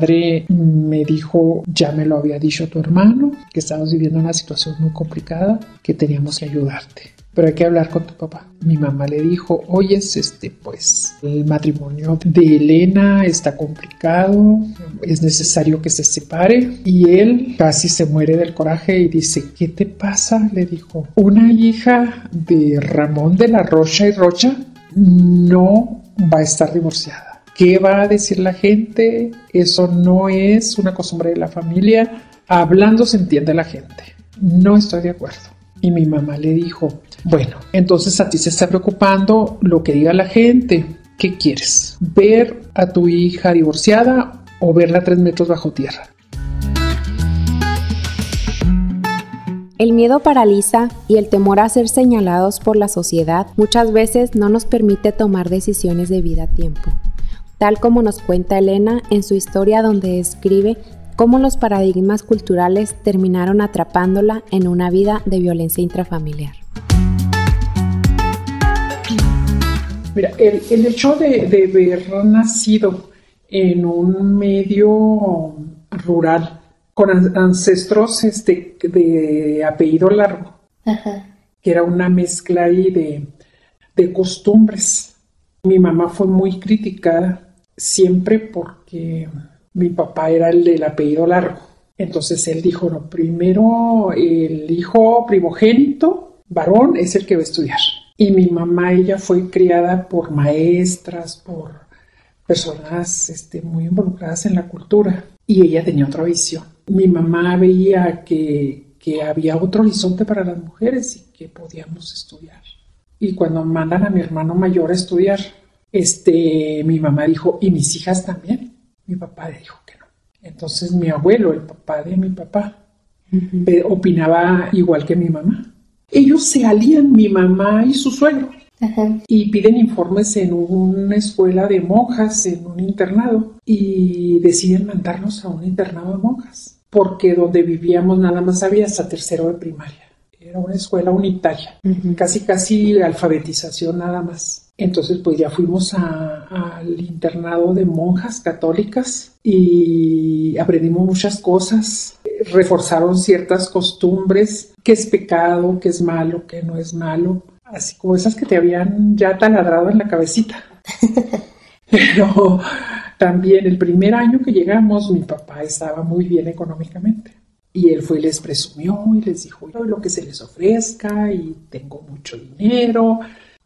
madre me dijo, ya me lo había dicho tu hermano, que estábamos viviendo una situación muy complicada, que teníamos que ayudarte, pero hay que hablar con tu papá. Mi mamá le dijo, oye, pues el matrimonio de Elena está complicado, es necesario que se separe. Y él casi se muere del coraje y dice, ¿qué te pasa? Le dijo, una hija de Ramón de la Rocha y Rocha no va a estar divorciada. ¿Qué va a decir la gente? Eso no es una costumbre de la familia. Hablando se entiende la gente. No estoy de acuerdo. Y mi mamá le dijo, bueno, entonces a ti se está preocupando lo que diga la gente. ¿Qué quieres? ¿Ver a tu hija divorciada o verla 3 metros bajo tierra? El miedo paraliza y el temor a ser señalados por la sociedad muchas veces no nos permite tomar decisiones de vida a tiempo. Tal como nos cuenta Elena en su historia, donde describe cómo los paradigmas culturales terminaron atrapándola en una vida de violencia intrafamiliar. Mira, el hecho de haber nacido en un medio rural con ancestros de apellido largo, que era una mezcla ahí de costumbres. Mi mamá fue muy criticada siempre porque mi papá era el del apellido largo. Entonces él dijo, no, primero el hijo primogénito, varón, es el que va a estudiar. Y mi mamá, ella fue criada por maestras, por personas muy involucradas en la cultura. Y ella tenía otra visión. Mi mamá veía que había otro horizonte para las mujeres y que podíamos estudiar. Y cuando mandan a mi hermano mayor a estudiar, mi mamá dijo, ¿y mis hijas también? Mi papá le dijo que no. Entonces mi abuelo, el papá de mi papá, opinaba igual que mi mamá. Ellos se alían, mi mamá y su suegro, y piden informes en una escuela de monjas, en un internado, y deciden mandarnos a un internado de monjas, porque donde vivíamos nada más había hasta 3º de primaria. Era una escuela unitaria, casi alfabetización nada más. Entonces pues ya fuimos al internado de monjas católicas y aprendimos muchas cosas. Reforzaron ciertas costumbres, qué es pecado, qué es malo, qué no es malo, así como esas que te habían ya taladrado en la cabecita. Pero también el primer año que llegamos, mi papá estaba muy bien económicamente. Y él fue y les presumió y les dijo, lo que se les ofrezca y tengo mucho dinero.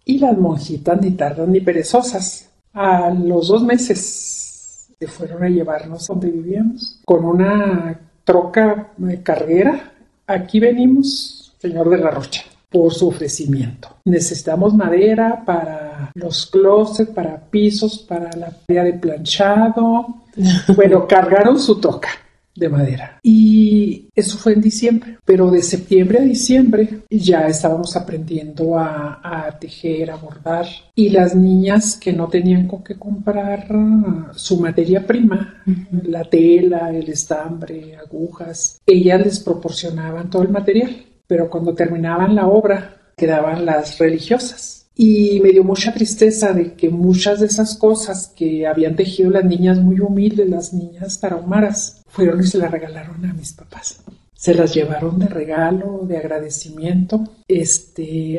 Y las monjitas ni tardan ni perezosas. A los 2 meses se fueron a llevarnos donde vivíamos con una troca carguera. Aquí venimos, señor de la Rocha, por su ofrecimiento. Necesitamos madera para los closets, para pisos, para la área de planchado. Bueno, cargaron su troca de madera. Y eso fue en diciembre, pero de septiembre a diciembre ya estábamos aprendiendo a tejer, a bordar, y las niñas que no tenían con qué comprar su materia prima, la tela, el estambre, agujas, ellas les proporcionaban todo el material, pero cuando terminaban la obra quedaban las religiosas. Y me dio mucha tristeza de que muchas de esas cosas que habían tejido las niñas muy humildes, las niñas tarahumaras, fueron y se las regalaron a mis papás. Se las llevaron de regalo, de agradecimiento.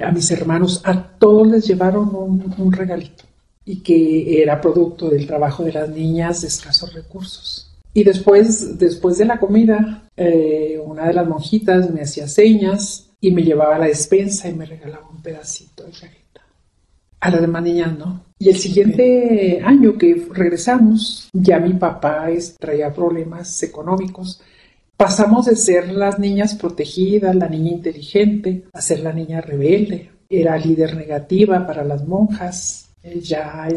A mis hermanos, a todos les llevaron un regalito. Y que era producto del trabajo de las niñas de escasos recursos. Y después de la comida, una de las monjitas me hacía señas y me llevaba a la despensa y me regalaba un pedacito de galleta. A las demás niñas no. Y el siguiente año que regresamos, ya mi papá traía problemas económicos. Pasamos de ser las niñas protegidas, la niña inteligente, a ser la niña rebelde. Era líder negativa para las monjas. Ya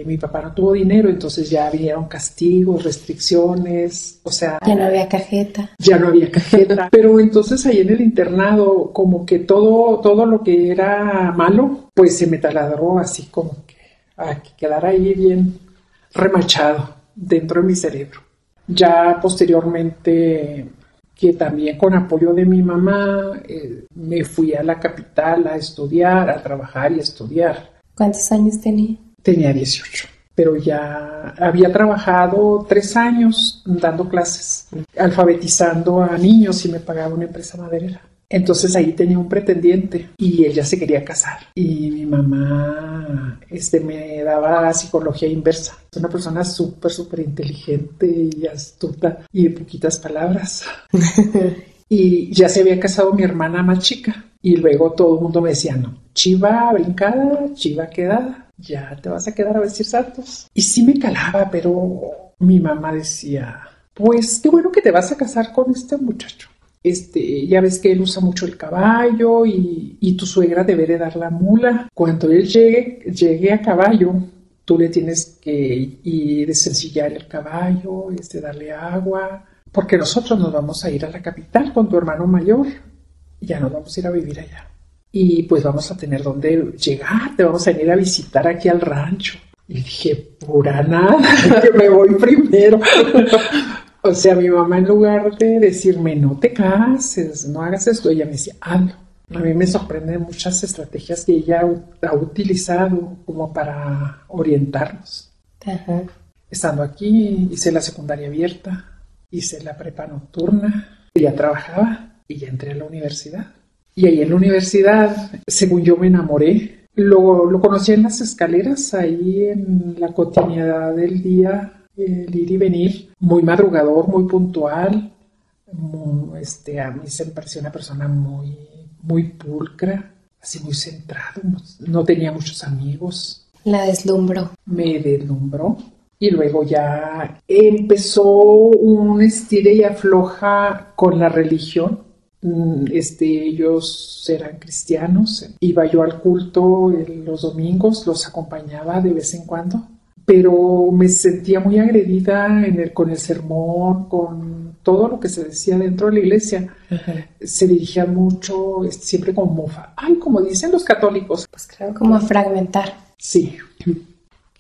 mi papá no tuvo dinero, entonces ya vinieron castigos, restricciones, o sea... Ya no había tarjeta. Ya no había tarjeta. Pero entonces ahí en el internado, como que todo lo que era malo, pues se me taladró así como que quedara ahí bien remachado dentro de mi cerebro. Ya posteriormente, que también con apoyo de mi mamá, me fui a la capital a estudiar, a trabajar y a estudiar. ¿Cuántos años tenía? Tenía 18. pero ya había trabajado 3 años dando clases, alfabetizando a niños y me pagaba una empresa maderera. Entonces ahí tenía un pretendiente y él ya se quería casar. Y mi mamá me daba psicología inversa. Es una persona súper inteligente y astuta y de poquitas palabras. Y ya se había casado mi hermana más chica. Y luego todo el mundo me decía, no, chiva brincada, chiva quedada, ya te vas a quedar a vestir santos. Y sí me calaba, pero mi mamá decía, pues qué bueno que te vas a casar con este muchacho. Ya ves que él usa mucho el caballo y tu suegra debe de dar la mula. Cuando él llegue a caballo, tú le tienes que ir desencillar el caballo, darle agua, porque nosotros nos vamos a ir a la capital con tu hermano mayor. Ya nos vamos a ir a vivir allá. Y pues vamos a tener donde llegar, te vamos a ir a visitar aquí al rancho. Y dije, pura nada, que me voy primero. O sea, mi mamá en lugar de decirme, no te cases, no hagas esto, ella me decía, hazlo. A mí me sorprenden muchas estrategias que ella ha utilizado como para orientarnos. Ajá. Estando aquí, hice la secundaria abierta, hice la prepa nocturna, y ya trabajaba y ya entré a la universidad. Y ahí en la universidad, según yo me enamoré, lo conocí en las escaleras, ahí en la cotidianidad del día, el ir y venir, muy madrugador, muy puntual. A mí se me pareció una persona muy pulcra, así muy centrado, no tenía muchos amigos. La deslumbró. Me deslumbró. Y luego ya empezó un estira y afloja con la religión. Ellos eran cristianos. Iba yo al culto los domingos, los acompañaba de vez en cuando. Pero me sentía muy agredida con el sermón, con todo lo que se decía dentro de la iglesia. Ajá. Se dirigía mucho, siempre con mofa. Ay, como dicen los católicos. Pues claro, como a fragmentar. Sí,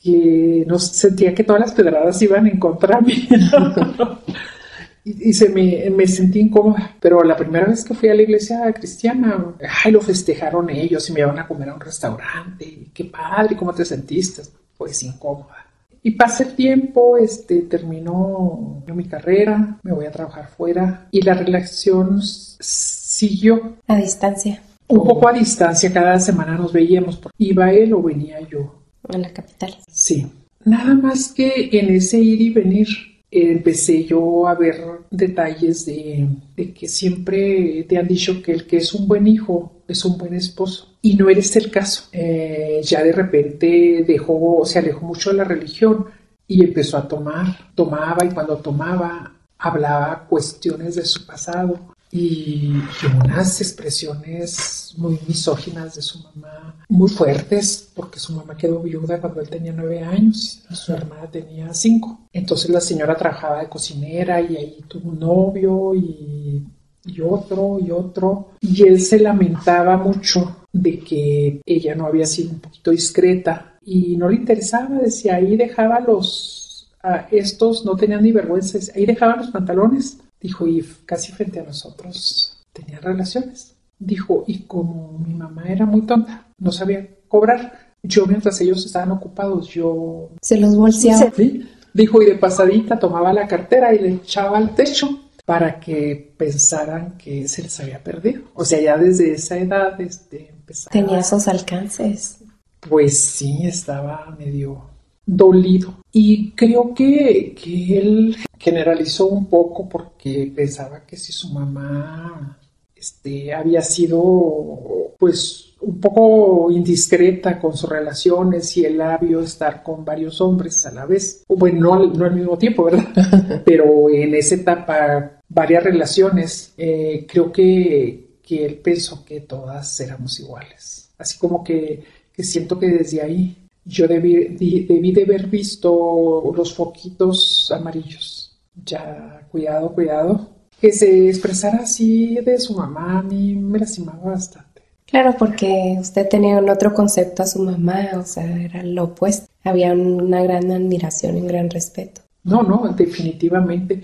que no sentía que todas las pedradas iban en contra mí. Y me sentí incómoda. Pero la primera vez que fui a la iglesia cristiana, lo festejaron ellos y me iban a comer a un restaurante. Qué padre, ¿cómo te sentiste? Pues incómoda. Y pasa el tiempo, terminó mi carrera, me voy a trabajar fuera y la relación siguió. A distancia. Un poco a distancia, cada semana nos veíamos, porque iba él o venía yo. A la capital. Sí. Nada más que en ese ir y venir empecé yo a ver detalles de que siempre te han dicho que el que es un buen hijo es un buen esposo. Y no eres el caso. Ya de repente se alejó mucho de la religión y empezó a tomaba y cuando tomaba hablaba cuestiones de su pasado y unas expresiones muy misóginas de su mamá, muy fuertes, porque su mamá quedó viuda cuando él tenía 9 años y su hermana tenía 5. Entonces la señora trabajaba de cocinera y ahí tuvo un novio y otro, y él se lamentaba mucho de que ella no había sido un poquito discreta y no le interesaba, decía, ahí dejaba estos no tenían ni vergüenza, ahí dejaban los pantalones, dijo, y casi frente a nosotros tenían relaciones, dijo, y como mi mamá era muy tonta, no sabía cobrar, yo mientras ellos estaban ocupados, yo se los bolseaba. Sí, dijo, y de pasadita tomaba la cartera y le echaba al techo para que pensaran que se les había perdido. O sea, ya desde esa edad empezaba. Tenía esos alcances. Pues sí, estaba medio dolido. Y creo que él generalizó un poco porque pensaba que si su mamá había sido, pues, un poco indiscreta con sus relaciones y él la vio estar con varios hombres a la vez. Bueno, no al mismo tiempo, ¿verdad? Pero en esa etapa, varias relaciones, creo que él pensó que todas éramos iguales. Así como que siento que desde ahí yo debí de haber visto los foquitos amarillos. Ya, cuidado. Que se expresara así de su mamá a mí me lastimaba bastante. Claro, porque usted tenía un otro concepto a su mamá, o sea, era lo opuesto. Había una gran admiración y un gran respeto. No, definitivamente.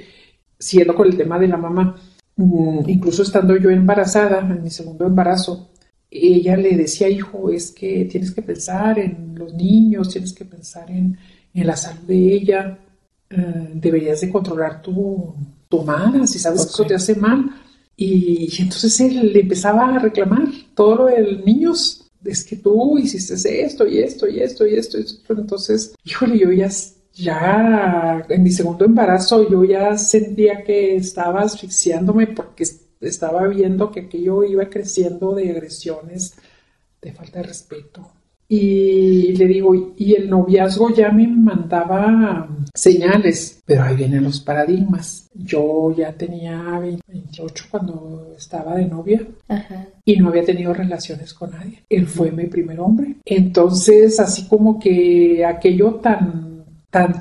Siguiendo con el tema de la mamá, incluso estando yo embarazada, en mi segundo embarazo, ella le decía, hijo, es que tienes que pensar en los niños, tienes que pensar en en la salud de ella, deberías de controlar tu humana, si sabes que eso te hace mal. Y entonces él le empezaba a reclamar todo lo de niños. Es que tú hiciste esto y esto y esto y esto. Entonces, híjole, yo ya en mi segundo embarazo, yo ya sentía que estaba asfixiándome porque estaba viendo que aquello iba creciendo de agresiones, de falta de respeto. Y le digo, y el noviazgo ya me mandaba señales, pero ahí vienen los paradigmas. Yo ya tenía 28 cuando estaba de novia. Ajá. Y no había tenido relaciones con nadie. Él fue mi primer hombre. Entonces, así como que aquello tan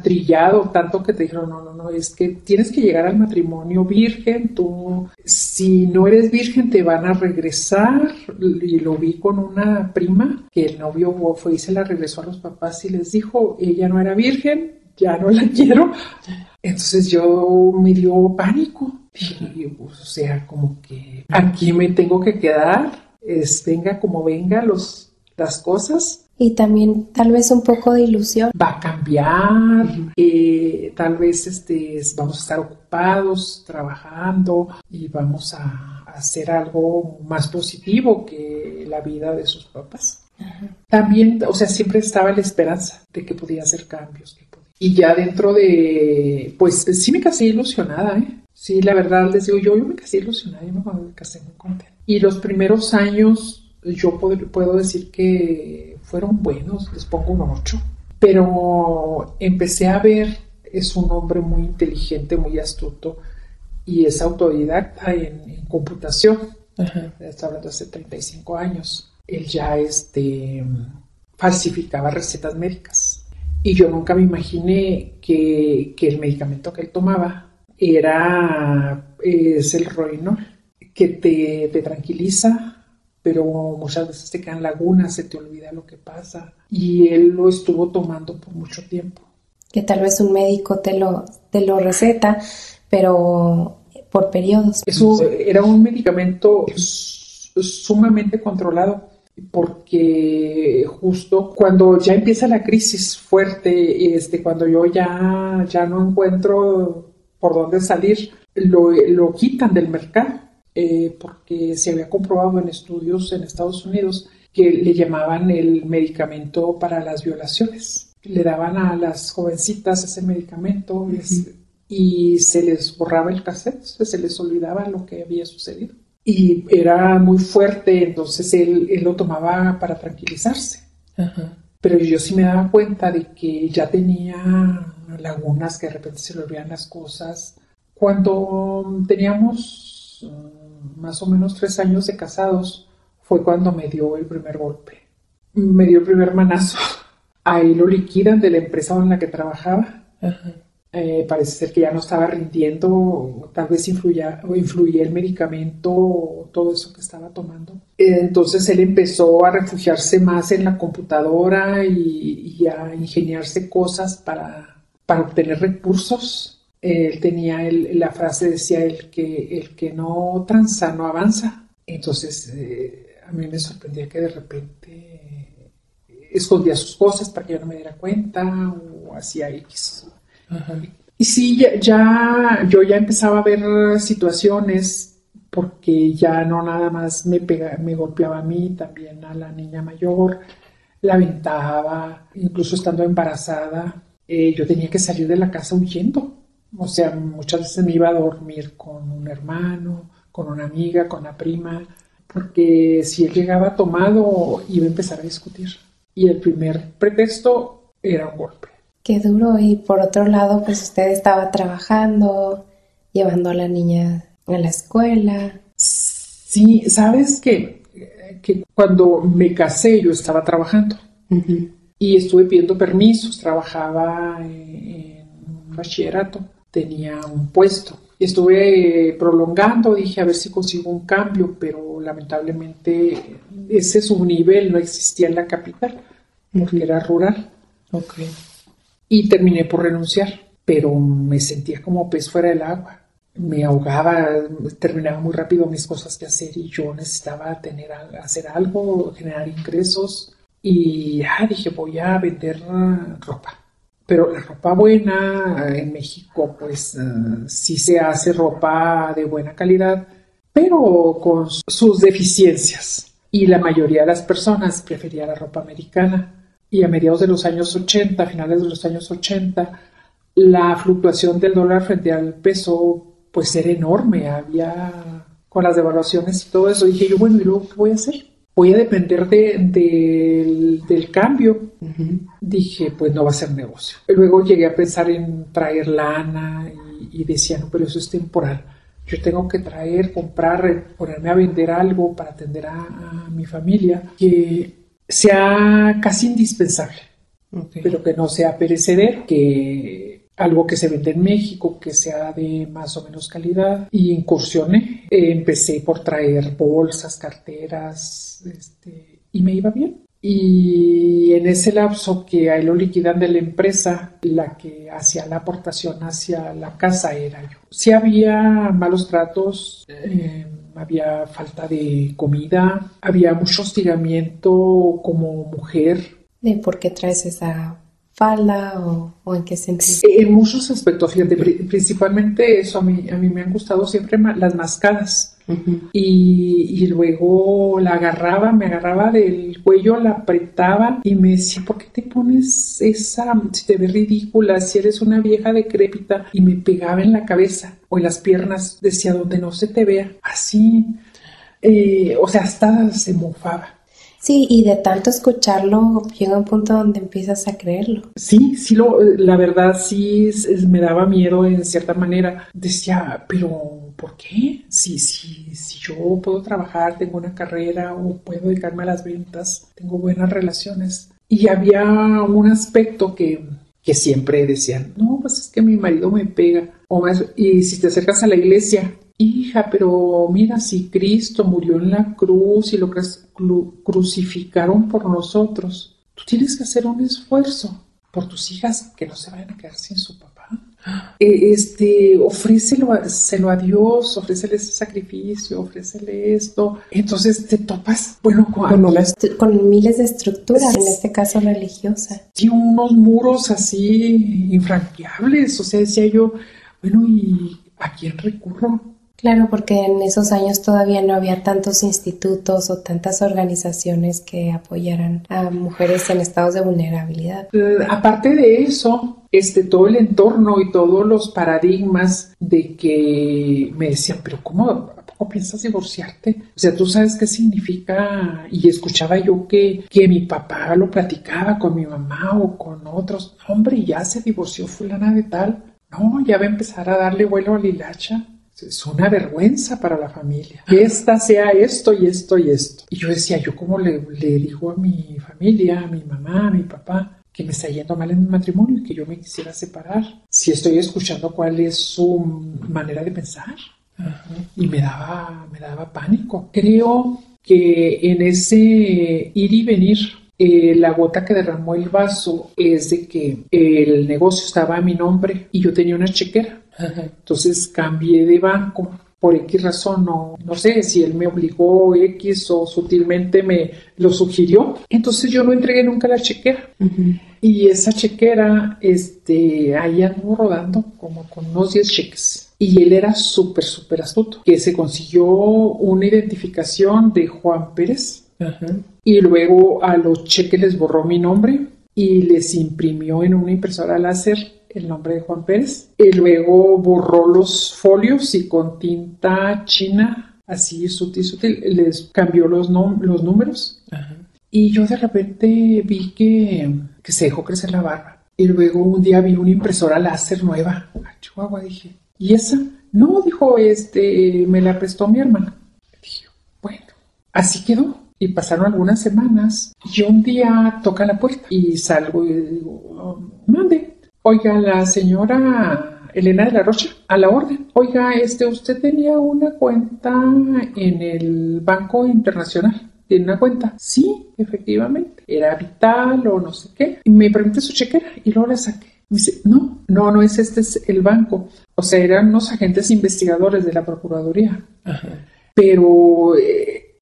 trillado, tanto que te dijeron, no, es que tienes que llegar al matrimonio virgen, tú, si no eres virgen te van a regresar, y lo vi con una prima, que el novio fue y se la regresó a los papás y les dijo, ella no era virgen, ya no la quiero. Entonces yo me dio pánico, dije, pues, o sea, como que aquí me tengo que quedar, venga como venga las cosas. Y también tal vez un poco de ilusión. Va a cambiar, tal vez vamos a estar ocupados trabajando y vamos a hacer algo más positivo que la vida de sus papás. Ajá. También, o sea, siempre estaba la esperanza de que podía hacer cambios. Y ya dentro pues sí me casé ilusionada, ¿eh? Sí, la verdad les digo, yo me casé ilusionada, yo me casé muy contenta. Y los primeros años yo puedo decir que fueron buenos, les pongo un 8, pero empecé a ver, es un hombre muy inteligente, muy astuto y es autodidacta en computación. Ajá. Está hablando hace 35 años. Él ya falsificaba recetas médicas y yo nunca me imaginé que el medicamento que él tomaba es el Rohypnol, que te tranquiliza, pero muchas veces te quedan lagunas, se te olvida lo que pasa. Y él lo estuvo tomando por mucho tiempo. Que tal vez un médico te lo receta, pero por periodos. Eso era un medicamento sumamente controlado, porque justo cuando ya empieza la crisis fuerte, cuando yo ya no encuentro por dónde salir, lo quitan del mercado. Porque se había comprobado en estudios en Estados Unidos que le llamaban el medicamento para las violaciones. Le daban a las jovencitas ese medicamento. Uh-huh. Y se les borraba el cassette, se les olvidaba lo que había sucedido. Y era muy fuerte, entonces él lo tomaba para tranquilizarse. Uh-huh. Pero yo sí me daba cuenta de que ya tenía lagunas, que de repente se le olvidaban las cosas. Cuando teníamos más o menos 3 años de casados, fue cuando me dio el primer golpe. Me dio el primer manazo. Ahí lo liquidan de la empresa en la que trabajaba. Uh-huh. Parece ser que ya no estaba rindiendo, tal vez influía el medicamento, todo eso que estaba tomando. Entonces él empezó a refugiarse más en la computadora y a ingeniarse cosas para obtener recursos. Él tenía la frase, decía el que no tranza no avanza. Entonces a mí me sorprendía que de repente escondía sus cosas para que yo no me diera cuenta o hacía X. Uh-huh. Y sí, yo ya empezaba a ver situaciones, porque ya no nada más me golpeaba a mí, también a la niña mayor, la aventaba, incluso estando embarazada, yo tenía que salir de la casa huyendo. O sea, muchas veces me iba a dormir con un hermano, con una amiga, con la prima, porque si él llegaba tomado iba a empezar a discutir. Y el primer pretexto era un golpe. Qué duro. Y por otro lado, pues usted estaba trabajando, llevando a la niña a la escuela. Sí, sabes que cuando me casé yo estaba trabajando. Uh-huh. Y estuve pidiendo permisos, trabajaba en un bachillerato. Tenía un puesto y estuve prolongando, dije a ver si consigo un cambio, pero lamentablemente ese subnivel no existía en la capital, porque era rural. Okay. Y terminé por renunciar, pero me sentía como pez fuera del agua, me ahogaba, terminaba muy rápido mis cosas que hacer y yo necesitaba hacer algo, generar ingresos y dije voy a vender ropa. Pero la ropa buena, en México pues sí se hace ropa de buena calidad, pero con sus deficiencias. Y la mayoría de las personas prefería la ropa americana. Y a mediados de los años 80, finales de los años 80, la fluctuación del dólar frente al peso pues era enorme. Había, con las devaluaciones y todo eso, dije yo, bueno, ¿y luego qué voy a hacer? Voy a depender del cambio. Dije, pues no va a ser negocio. Luego llegué a pensar en traer lana y decía, no, pero eso es temporal. Yo tengo que traer, comprar, ponerme a vender algo para atender a mi familia que sea casi indispensable, pero que no sea perecedero, que algo que se vende en México, que sea de más o menos calidad. Y incursioné. Empecé por traer bolsas, carteras, y me iba bien. Y en ese lapso que ahí lo liquidan de la empresa, la que hacía la aportación hacia la casa era yo. Sí había malos tratos, había falta de comida, había mucho hostigamiento como mujer. ¿De por qué traes esa falda o en qué sentido? En muchos aspectos, fíjate, principalmente eso, a mí me han gustado siempre las mascadas. Y luego me agarraba del cuello, la apretaba y me decía, ¿por qué te pones esa? Si te ves ridícula, si eres una vieja decrépita. Y me pegaba en la cabeza o en las piernas, decía, donde no se te vea, así, o sea, hasta se mofaba. Sí, y de tanto escucharlo llega un punto donde empiezas a creerlo. Sí, la verdad sí me daba miedo en cierta manera. Decía, pero ¿por qué? Si yo puedo trabajar, tengo una carrera o puedo dedicarme a las ventas, tengo buenas relaciones. Y había un aspecto que siempre decían, no, pues es que mi marido me pega. Y si te acercas a la iglesia, hija, pero mira, si Cristo murió en la cruz y lo crucificaron por nosotros, tú tienes que hacer un esfuerzo por tus hijas que no se vayan a quedar sin su papá. Ofrécelo a Dios, ofrécele ese sacrificio, ofrécele esto. Entonces te topas, bueno, con miles de estructuras, en este caso religiosa. Sí, unos muros así infranqueables. O sea, decía yo, bueno, ¿y a quién recurro? Claro, porque en esos años todavía no había tantos institutos o tantas organizaciones que apoyaran a mujeres en estados de vulnerabilidad. Aparte de eso, todo el entorno y todos los paradigmas de que me decían, pero ¿cómo? ¿A poco piensas divorciarte? O sea, ¿tú sabes qué significa? Y escuchaba yo que mi papá lo platicaba con mi mamá o con otros. Hombre, ya se divorció fulana de tal. No, ya va a empezar a darle vuelo a la hilacha. Es una vergüenza para la familia. Que esta sea esto y esto y esto. Y yo decía, ¿yo cómo le digo a mi familia, a mi mamá, a mi papá, que me está yendo mal en mi matrimonio y que yo me quisiera separar? Si estoy escuchando cuál es su manera de pensar. Y me daba pánico. Creo que en ese ir y venir, la gota que derramó el vaso es de que el negocio estaba a mi nombre y yo tenía una chequera. Entonces cambié de banco por X razón, no sé si él me obligó X o sutilmente me lo sugirió. Entonces yo no entregué nunca la chequera. Y esa chequera, ahí anduvo rodando como con unos 10 cheques. Y él era súper astuto, que se consiguió una identificación de Juan Pérez. Y luego a los cheques les borró mi nombre y les imprimió en una impresora láser el nombre de Juan Pérez. Y luego borró los folios y con tinta china, así sutil, les cambió los números. Y yo de repente vi que se dejó crecer la barba. Y luego un día vi una impresora láser nueva. Chihuahua, dije, ¿y esa? No, dijo, me la prestó mi hermana. Dije, bueno, así quedó. Y pasaron algunas semanas y un día toca la puerta y salgo y digo, mande. Oiga, la señora Elena de la Rocha, a la orden. Oiga, usted tenía una cuenta en el Banco Internacional. ¿Tiene una cuenta? Sí, efectivamente. Era Vital o no sé qué. Y me pregunté su chequera y luego la saqué. Me dice, no es es el banco. O sea, eran unos agentes investigadores de la Procuraduría. Pero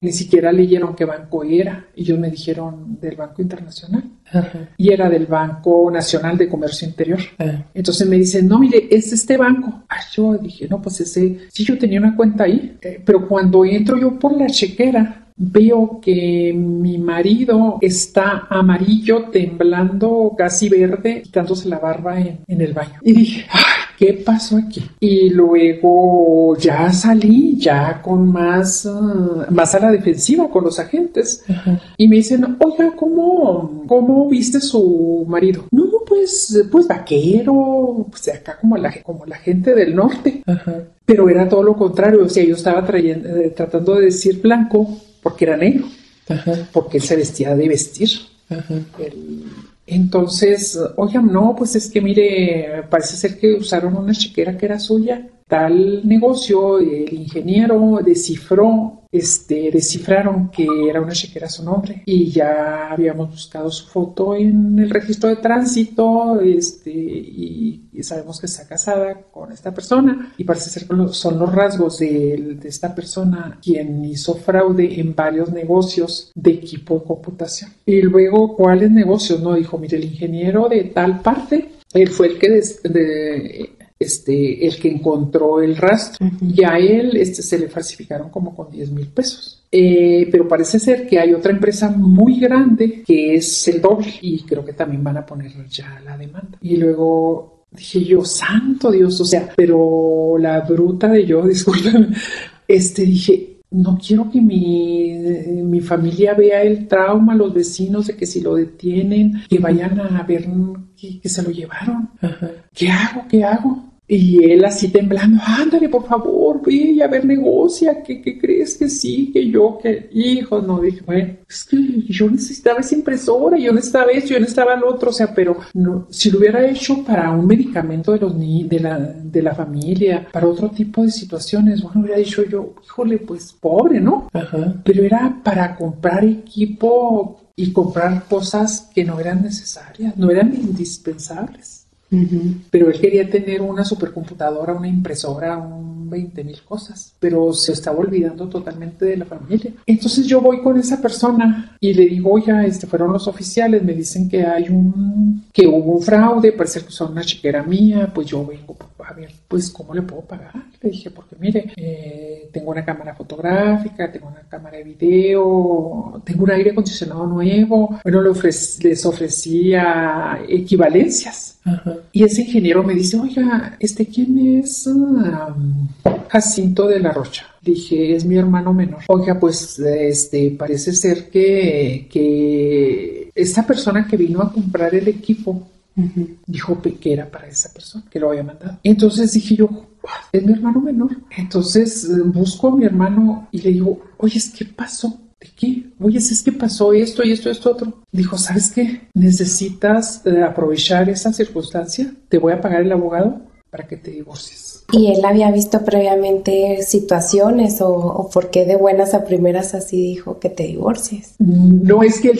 Ni siquiera leyeron qué banco era. Ellos me dijeron del Banco Internacional. Ajá. Y era del Banco Nacional de Comercio Interior. Ajá. Entonces me dicen, no, mire, es este banco. Yo dije, no, pues ese, sí, yo tenía una cuenta ahí. Pero cuando entro yo por la chequera, veo que mi marido está amarillo, temblando, casi verde, quitándose la barba en el baño. Y dije, ¡ay! ¿Qué pasó aquí? Y luego ya salí, ya con más a la defensiva con los agentes. Ajá. Y me dicen, oiga, ¿cómo viste su marido? No, pues vaquero, pues de acá como la gente del norte. Ajá. Pero era todo lo contrario, o sea, yo estaba tratando de decir blanco porque era negro, Ajá. porque él se vestía de vestir. Ajá. Entonces, oigan, no, pues es que mire, parece ser que usaron una chequera que era suya. Tal negocio, el ingeniero descifraron que era una chequera a su nombre y ya habíamos buscado su foto en el registro de tránsito, y sabemos que está casada con esta persona y parece ser que son los rasgos de esta persona quien hizo fraude en varios negocios de equipo de computación. Y luego, ¿cuáles negocios? No, dijo, mire, el ingeniero de tal parte, él fue el que el que encontró el rastro. Uh-huh. Y a él se le falsificaron como con 10,000 pesos. Pero parece ser que hay otra empresa muy grande que es el doble y creo que también van a poner ya la demanda. Y luego dije yo, santo Dios, o sea, pero la bruta de yo, discúlpame, dije, no quiero que mi familia vea el trauma, los vecinos, de que si lo detienen, que vayan a ver que se lo llevaron. Ajá. ¿Qué hago? Y él así temblando, ándale, por favor, ve a ver, negocia, ¿qué crees que sí, que hijo? No, dije, bueno, es que yo necesitaba esa impresora, yo necesitaba esto, yo necesitaba el otro, o sea, pero no, si lo hubiera hecho para un medicamento de los de la familia, para otro tipo de situaciones, bueno, hubiera dicho yo, híjole, pues pobre, ¿no? Ajá. Pero era para comprar equipo y comprar cosas que no eran necesarias, no eran indispensables. Uh-huh. Pero él quería tener una supercomputadora, una impresora, 20,000 cosas, pero se estaba olvidando totalmente de la familia. Entonces yo voy con esa persona y le digo, oiga, fueron los oficiales, me dicen que que hubo un fraude, parece que son una chequera mía, pues yo vengo a ver, pues cómo le puedo pagar. Le dije, porque mire, tengo una cámara fotográfica, tengo una cámara de video, tengo un aire acondicionado nuevo. Bueno, les ofrecía equivalencias. Ajá. Y ese ingeniero me dice, oiga, ¿quién es? Jacinto de la Rocha. Dije, es mi hermano menor. Oiga, pues, parece ser que esta persona que vino a comprar el equipo, uh-huh, dijo que era para esa persona, que lo había mandado. Entonces dije yo, es mi hermano menor. Entonces busco a mi hermano y le digo, oye, ¿qué pasó? ¿De qué? Oye, es que pasó esto y esto otro. Dijo, ¿sabes qué? Necesitas aprovechar esa circunstancia. Te voy a pagar el abogado para que te divorcies. ¿Y él había visto previamente situaciones o por qué de buenas a primeras así dijo que te divorcies? No, es que él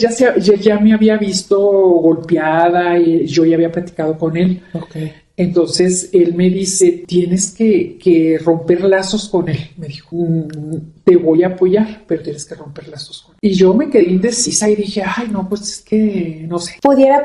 ya me había visto golpeada y yo ya había platicado con él. Okay. Entonces él me dice, tienes que romper lazos con él. Me dijo, te voy a apoyar, pero tienes que romper lazos con él. Y yo me quedé indecisa y dije, ay, no, pues es que no sé. Pudiera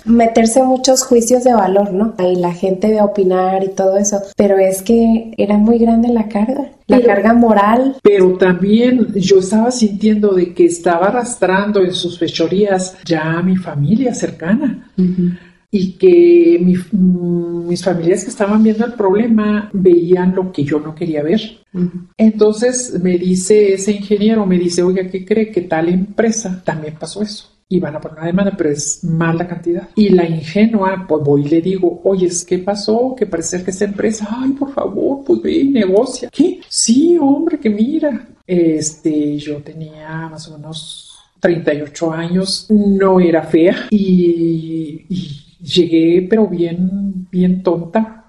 meterse muchos juicios de valor, ¿no? Y la gente va a opinar y todo eso, pero es que era muy grande la carga moral. Pero también yo estaba sintiendo de que estaba arrastrando en sus fechorías ya a mi familia cercana. Uh-huh. Y que mis familias que estaban viendo el problema veían lo que yo no quería ver. Uh-huh. Entonces me dice ese ingeniero, oiga, ¿qué cree? Que tal empresa también pasó eso. Y van a poner una demanda, pero es más la cantidad. Y la ingenua, pues voy y le digo, oye, ¿qué pasó? Que parece que esta empresa, ay, por favor, pues ve y negocia. ¿Qué? Sí, hombre, que mira. Yo tenía más o menos 38 años, no era fea y llegué, pero bien tonta,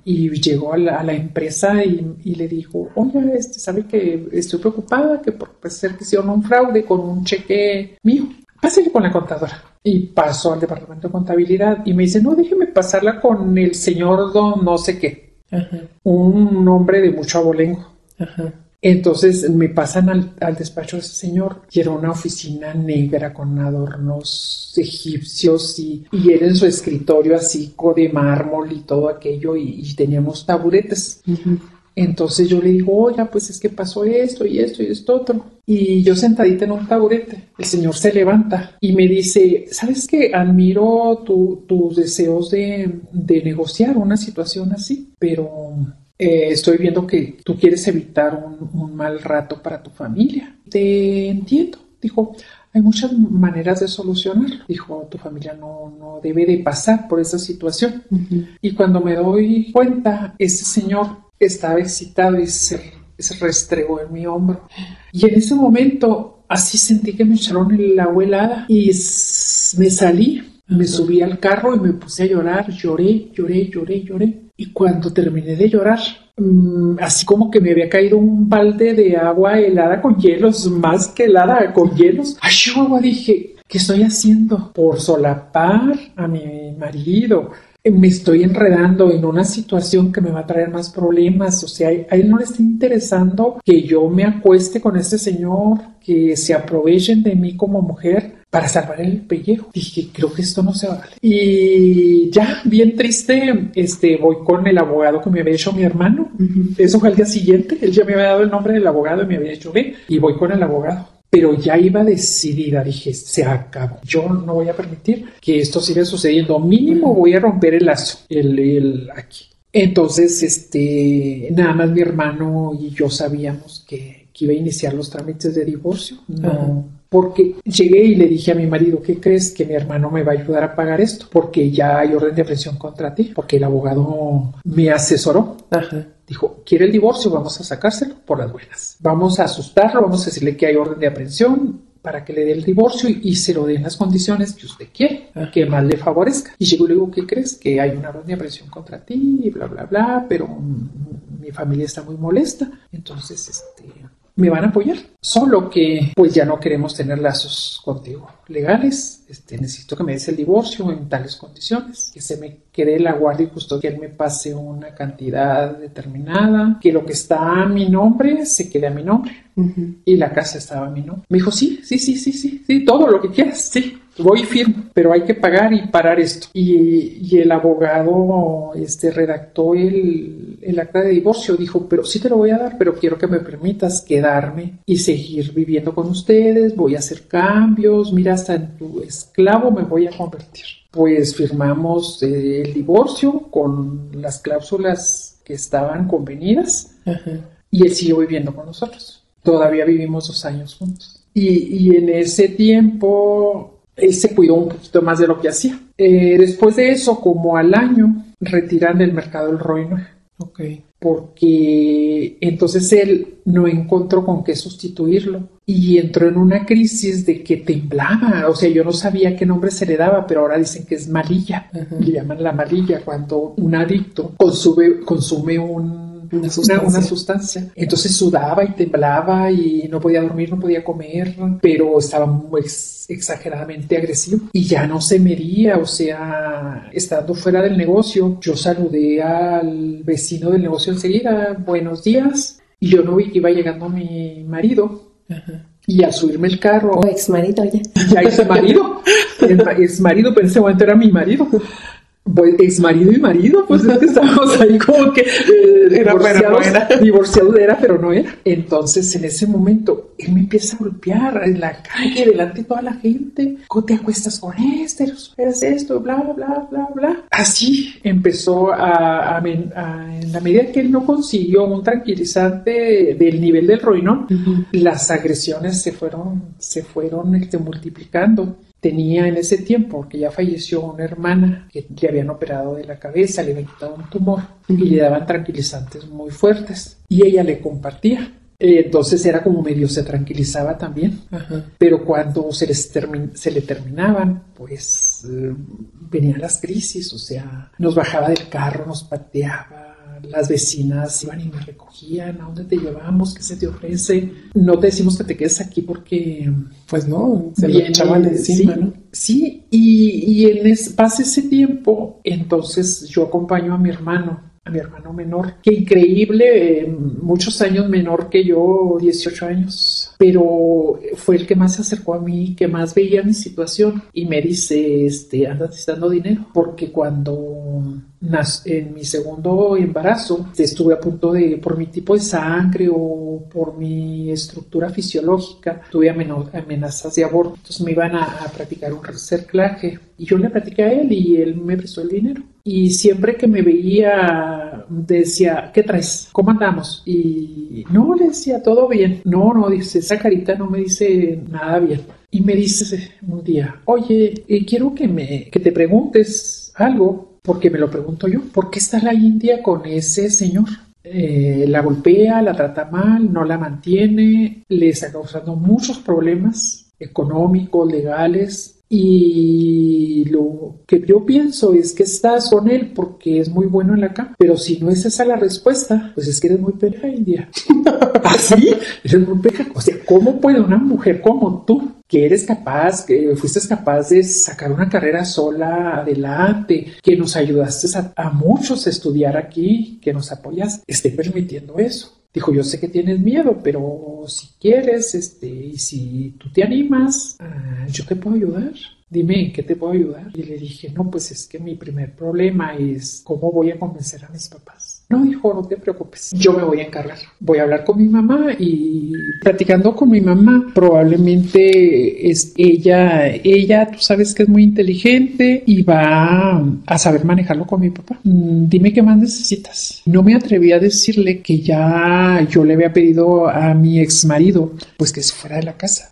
y llegó a la empresa y le dijo, oye, ¿sabe que estoy preocupada que puede ser que hicieron un fraude con un cheque mío? Pásale con la contadora. Y pasó al departamento de contabilidad y me dice, no, déjeme pasarla con el señor don no sé qué. Ajá. Un hombre de mucho abolengo. Ajá. Entonces me pasan al despacho de ese señor y era una oficina negra con adornos egipcios y él en su escritorio así de mármol y todo aquello y teníamos taburetes. Uh-huh. Entonces yo le digo, oiga, pues es que pasó esto y esto y esto otro. Y yo sentadita en un taburete, el señor se levanta y me dice, ¿sabes qué? Admiro tus deseos de negociar una situación así, pero estoy viendo que tú quieres evitar un mal rato para tu familia. Te entiendo, dijo. Hay muchas maneras de solucionar. Dijo, tu familia no debe de pasar por esa situación. Uh-huh. Y cuando me doy cuenta, ese señor estaba excitado y se restregó en mi hombro. Y en ese momento, así sentí que me echaron el agua helada y me salí. Me subí al carro y me puse a llorar. Lloré. Y cuando terminé de llorar, así como que me había caído un balde de agua helada con hielos, más que helada con hielos. Ay, yo dije, ¿qué estoy haciendo? Por solapar a mi marido. Me estoy enredando en una situación que me va a traer más problemas. O sea, a él no le está interesando que yo me acueste con este señor, que se aprovechen de mí como mujer para salvar el pellejo. Dije, creo que esto no se vale. Y ya, bien triste, voy con el abogado que me había hecho mi hermano. Uh-huh. Eso fue al día siguiente. Él ya me había dado el nombre del abogado y me había hecho bien. Y voy con el abogado. Pero ya iba decidida, dije, se acabó. Yo no voy a permitir que esto siga sucediendo. Mínimo voy a romper el lazo, aquí. Entonces, nada más mi hermano y yo sabíamos que iba a iniciar los trámites de divorcio. No. Uh-huh. Porque llegué y le dije a mi marido, ¿qué crees? Que mi hermano me va a ayudar a pagar esto, porque ya hay orden de aprehensión contra ti, porque el abogado me asesoró. Ajá. Dijo, ¿quiere el divorcio? Vamos a sacárselo por las buenas. Vamos a asustarlo, vamos a decirle que hay orden de aprehensión para que le dé el divorcio y se lo dé en las condiciones que usted quiere, que más le favorezca. Y llegó y le digo, ¿qué crees? Que hay una orden de aprehensión contra ti y bla, bla, bla, pero mi familia está muy molesta, entonces, me van a apoyar, solo que pues ya no queremos tener lazos contigo legales, necesito que me des el divorcio en tales condiciones, que se me quede la guardia y custodia, que él me pase una cantidad determinada, que lo que está a mi nombre se quede a mi nombre. Uh-huh. Y la casa estaba a mi nombre. Me dijo, sí, todo lo que quieras, sí. Voy firme, pero hay que pagar y parar esto. Y el abogado redactó el acta de divorcio. Dijo, pero sí te lo voy a dar, pero quiero que me permitas quedarme y seguir viviendo con ustedes. Voy a hacer cambios. Mira, hasta en tu esclavo me voy a convertir. Pues firmamos el divorcio con las cláusulas que estaban convenidas. Uh-huh. Y él siguió viviendo con nosotros. Todavía vivimos 2 años juntos. Y en ese tiempo él se cuidó un poquito más de lo que hacía. Después de eso, como al año, retiran del mercado el Rohypnol. Okay. Porque entonces él no encontró con qué sustituirlo y entró en una crisis de que temblaba. O sea, yo no sabía qué nombre se le daba, pero ahora dicen que es malilla. Uh-huh. Le llaman la malilla cuando un adicto consume una sustancia. Entonces sudaba y temblaba y no podía dormir, no podía comer, pero estaba muy exageradamente agresivo y ya no se medía. O sea, estando fuera del negocio, yo saludé al vecino del negocio enseguida, buenos días, y yo no vi que iba llegando mi marido. Ajá. Y al subirme el carro, o ex marido ya ex marido, ex marido, pero en ese momento era mi marido. Pues ex marido y marido, pues es que estábamos ahí como que divorciados era, pero no era. Entonces en ese momento él me empieza a golpear en la calle delante de toda la gente. ¿Cómo te acuestas con eres esto, bla, bla, bla, bla? Así empezó en la medida que él no consiguió un tranquilizante del nivel del Rohypnol, uh-huh, las agresiones se fueron multiplicando. Tenía en ese tiempo, porque ya falleció, una hermana que le habían operado de la cabeza, le habían quitado un tumor, uh-huh, y le daban tranquilizantes muy fuertes y ella le compartía. Entonces era como medio se tranquilizaba también. Uh-huh. Pero cuando se le terminaban, pues venían las crisis. O sea, nos bajaba del carro, nos pateaba. Las vecinas iban y me recogían. ¿A dónde te llevamos? ¿Qué se te ofrece? No te decimos que te quedes aquí porque, pues no, se lo echaban encima, ¿no? Sí, y pasa ese tiempo, entonces yo acompaño a mi hermano a mi hermano menor, que increíble, muchos años menor que yo, 18 años, pero fue el que más se acercó a mí, que más veía mi situación y me dice, andas necesitando dinero, porque cuando en mi segundo embarazo estuve a punto de, por mi tipo de sangre o por mi estructura fisiológica, tuve amenazas de aborto, entonces me iban a practicar un reciclaje y yo le platiqué a él y él me prestó el dinero. Y siempre que me veía decía, ¿qué traes? ¿Cómo andamos? Y no, le decía, todo bien. No, dice, esa carita no me dice nada bien. Y me dice un día, oye, quiero que te preguntes algo, porque me lo pregunto yo. ¿Por qué está la India con ese señor? La golpea, la trata mal, no la mantiene, le está causando muchos problemas económicos, legales. Y lo que yo pienso es que estás con él porque es muy bueno en la cama, pero si no es esa la respuesta, pues es que eres muy pendeja, India. ¿Así? Eres muy pendeja. O sea, ¿cómo puede una mujer como tú, que eres capaz, que fuiste capaz de sacar una carrera sola adelante, que nos ayudaste a muchos a estudiar aquí, que nos apoyas, esté permitiendo eso? Dijo, yo sé que tienes miedo, pero si quieres, y si tú te animas, yo te puedo ayudar. Dime, ¿en qué te puedo ayudar? Y le dije, no, pues es que mi primer problema es cómo voy a convencer a mis papás. No, dijo, no te preocupes, yo me voy a encargar. Voy a hablar con mi mamá y platicando con mi mamá, probablemente ella, tú sabes que es muy inteligente y va a saber manejarlo con mi papá. Dime qué más necesitas. No me atreví a decirle que ya yo le había pedido a mi ex marido, pues que se fuera de la casa,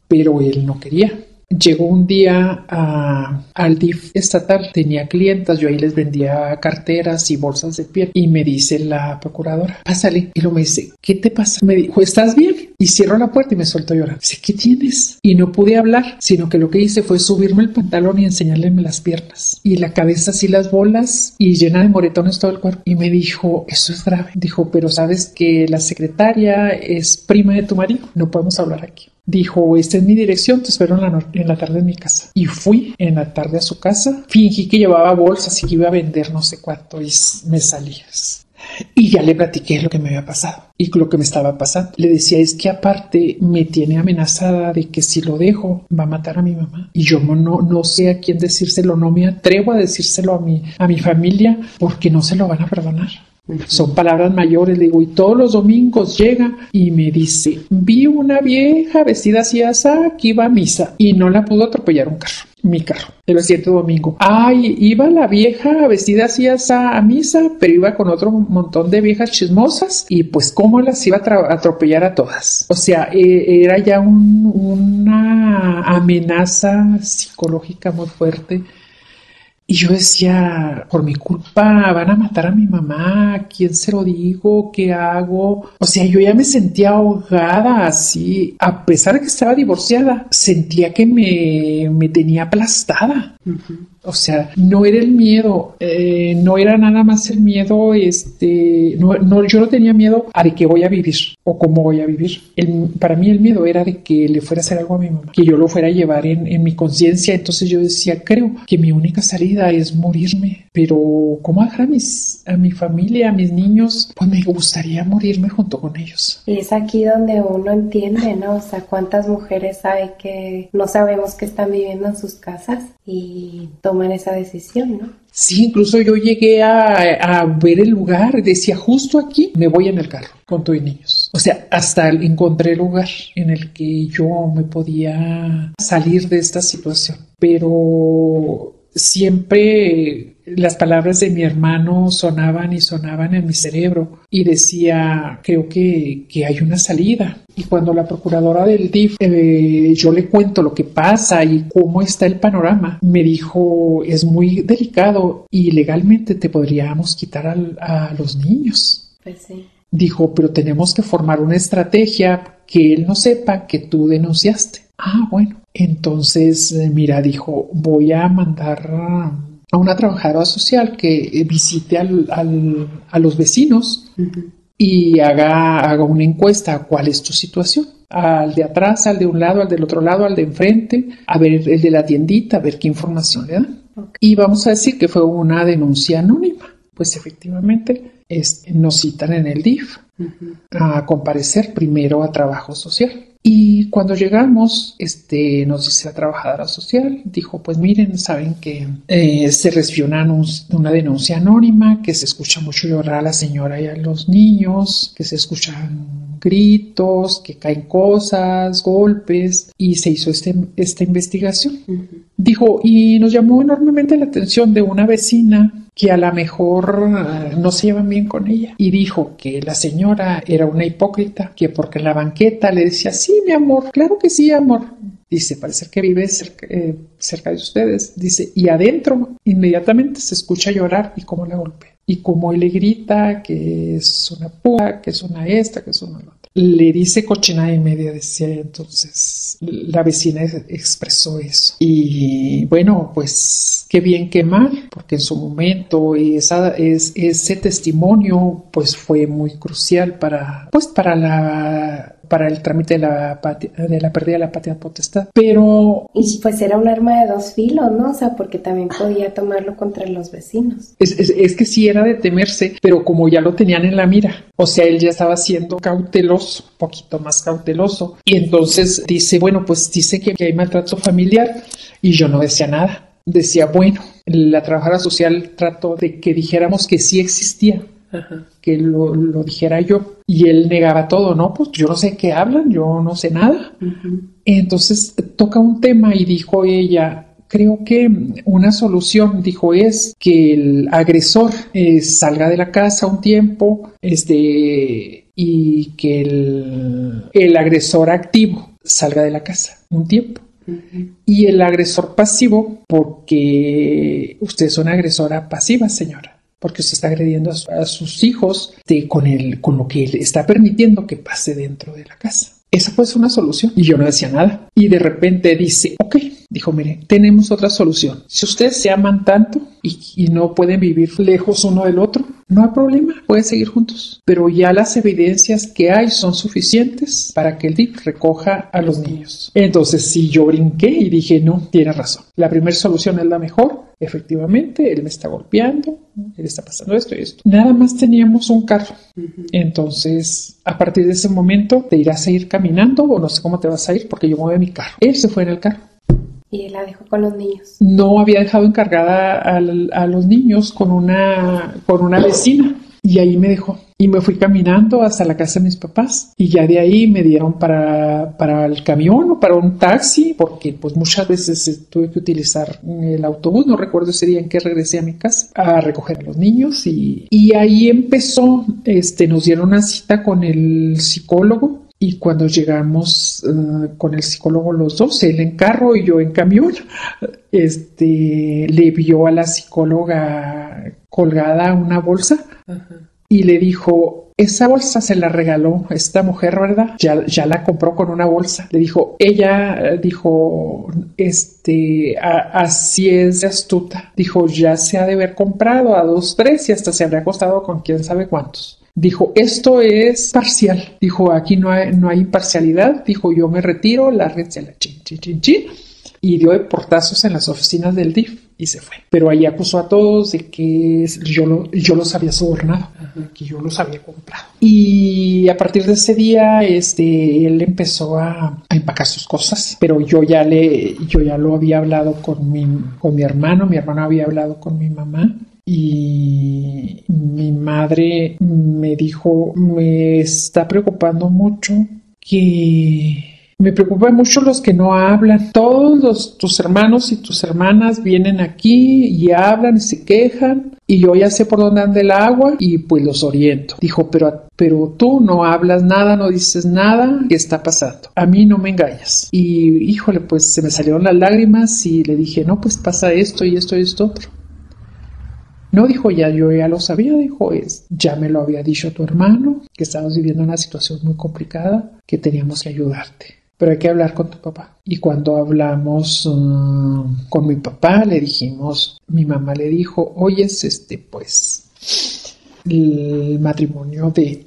pero él no quería. Llegó un día al DIF estatal, tenía clientas, yo ahí les vendía carteras y bolsas de piel y me dice la procuradora, pásale, y luego me dice, ¿qué te pasa? Me dijo, ¿estás bien? Y cierro la puerta y me suelto a llorar. Dice, ¿qué tienes? Y no pude hablar, sino que lo que hice fue subirme el pantalón y enseñarle las piernas y la cabeza así las bolas y llena de moretones todo el cuerpo. Y me dijo, eso es grave. Dijo, pero sabes que la secretaria es prima de tu marido, no podemos hablar aquí. Dijo, esta es mi dirección, te espero en la tarde en mi casa. Y fui en la tarde a su casa, fingí que llevaba bolsas y que iba a vender no sé cuánto y me salí. Y ya le platiqué lo que me había pasado y lo que me estaba pasando. Le decía, es que aparte me tiene amenazada de que si lo dejo va a matar a mi mamá. Y yo no sé a quién decírselo, no me atrevo a decírselo a mi familia porque no se lo van a perdonar. Son palabras mayores, le digo, y todos los domingos llega y me dice, vi una vieja vestida así asá que iba a misa y no la pudo atropellar mi carro, el siguiente domingo. Ay, iba la vieja vestida así asá a misa, pero iba con otro montón de viejas chismosas y pues cómo las iba a atropellar a todas. O sea, era ya una amenaza psicológica muy fuerte. Y yo decía, por mi culpa van a matar a mi mamá, ¿a quién se lo digo? ¿Qué hago? O sea, yo ya me sentía ahogada así, a pesar de que estaba divorciada, sentía que me tenía aplastada. O sea, no era el miedo, no era nada más el miedo, yo no tenía miedo a de qué voy a vivir o cómo voy a vivir. Para mí el miedo era de que le fuera a hacer algo a mi mamá, que yo lo fuera a llevar en mi conciencia. Entonces yo decía, creo que mi única salida es morirme, pero ¿cómo dejar a mi familia, a mis niños? Pues me gustaría morirme junto con ellos. Y es aquí donde uno entiende, ¿no? O sea, cuántas mujeres hay que no sabemos que están viviendo en sus casas y toman esa decisión, ¿no? Sí, incluso yo llegué a ver el lugar, decía, justo aquí me voy en el carro con todos mis niños. O sea, hasta encontré el lugar en el que yo me podía salir de esta situación. Pero siempre las palabras de mi hermano sonaban y sonaban en mi cerebro y decía, creo que hay una salida. Y cuando la procuradora del DIF, yo le cuento lo que pasa y cómo está el panorama, me dijo, es muy delicado y legalmente te podríamos quitar a los niños. Pues sí. Dijo, pero tenemos que formar una estrategia que él no sepa que tú denunciaste. Ah, bueno. Entonces, mira, dijo, voy a mandar a una trabajadora social que visite a los vecinos y haga una encuesta. ¿Cuál es tu situación? Al de atrás, al de un lado, al del otro lado, al de enfrente, a ver el de la tiendita, a ver qué información le dan. Okay. Y vamos a decir que fue una denuncia anónima. Pues efectivamente nos citan en el DIF a comparecer primero a trabajo social. Y cuando llegamos, nos dice la trabajadora social, dijo, pues miren, saben que se recibió una denuncia anónima, que se escucha mucho llorar a la señora y a los niños, que se escuchan gritos, que caen cosas, golpes, y se hizo esta investigación. Dijo, y nos llamó enormemente la atención de una vecina que a lo mejor no se llevan bien con ella, y dijo que la señora era una hipócrita, que porque en la banqueta le decía, sí, mi amor, claro que sí, amor. Dice, parece que vive cerca de ustedes. Dice, y adentro inmediatamente se escucha llorar y cómo la golpea. Y como él le grita que es una puta, que es una esta, que es una otra. Le dice cochinada y media, decía. Entonces la vecina expresó eso. Y bueno, pues qué bien, qué mal, porque en su momento ese testimonio pues fue muy crucial para el trámite de la pérdida de la patria potestad. Pero... Y pues era un arma de dos filos, ¿no? O sea, porque también podía tomarlo contra los vecinos. Es que sí era de temerse, pero como ya lo tenían en la mira, o sea, él ya estaba siendo cauteloso, un poquito más cauteloso. Y entonces dice, bueno, pues dice que hay maltrato familiar, y yo no decía nada. Decía, bueno, la trabajadora social trató de que dijéramos que sí existía. Que lo dijera yo, y él negaba todo, ¿no? Pues yo no sé qué hablan, yo no sé nada. Entonces toca un tema y dijo ella, creo que una solución, dijo, es que el agresor salga de la casa un tiempo, y que el agresor activo salga de la casa un tiempo. Y el agresor pasivo, porque usted es una agresora pasiva, señora, porque usted está agrediendo a sus hijos con lo que él está permitiendo que pase dentro de la casa. Esa puede ser una solución. Y yo no decía nada. Y de repente dice, ok, dijo, mire, tenemos otra solución. Si ustedes se aman tanto y no pueden vivir lejos uno del otro, no hay problema, pueden seguir juntos. Pero ya las evidencias que hay son suficientes para que el DIF recoja a los niños. Entonces sí, yo brinqué y dije, no, tiene razón. La primera solución es la mejor. Efectivamente, él me está golpeando, él está pasando esto y esto. Nada más teníamos un carro. Entonces, a partir de ese momento, ¿te irás a ir caminando o no sé cómo te vas a ir? Porque yo me voy a mi carro. Él se fue en el carro. ¿Y él la dejó con los niños? No, había dejado encargada a los niños con una vecina. Y ahí me dejó. Y me fui caminando hasta la casa de mis papás. Y ya de ahí me dieron para el camión o para un taxi, porque pues muchas veces tuve que utilizar el autobús. No recuerdo ese día en que regresé a mi casa a recoger a los niños. Y ahí empezó, nos dieron una cita con el psicólogo. Y cuando llegamos con el psicólogo los dos, él en carro y yo en camión, le vio a la psicóloga colgada una bolsa. Y le dijo, esa bolsa se la regaló esta mujer, ¿verdad? Ya la compró con una bolsa. Le dijo, ella dijo, así es de astuta. Dijo, ya se ha de haber comprado a 2, 3 y hasta se habría costado con quién sabe cuántos. Dijo, esto es parcial. Dijo, aquí no hay imparcialidad. Dijo, yo me retiro, la red se la chin. Y dio de portazos en las oficinas del DIF y se fue. Pero ahí acusó a todos de que yo los había sobornado, que yo los había comprado. Y a partir de ese día, él empezó a empacar sus cosas. Pero yo ya lo había hablado con mi hermano. Mi hermano había hablado con mi mamá. Y mi madre me dijo, me está preocupando mucho que... Me preocupan mucho los que no hablan. Todos tus hermanos y tus hermanas vienen aquí y hablan y se quejan. Y yo ya sé por dónde anda el agua y pues los oriento. Dijo, pero tú no hablas nada, no dices nada. ¿Qué está pasando? A mí no me engañas. Y híjole, pues se me salieron las lágrimas y le dije, no, pues pasa esto y esto y esto otro. No, dijo, yo ya lo sabía, dijo, ya me lo había dicho tu hermano, que estabas viviendo una situación muy complicada, que teníamos que ayudarte. Pero hay que hablar con tu papá. Y cuando hablamos con mi papá, le dijimos, mi mamá le dijo, oyes, pues, el matrimonio de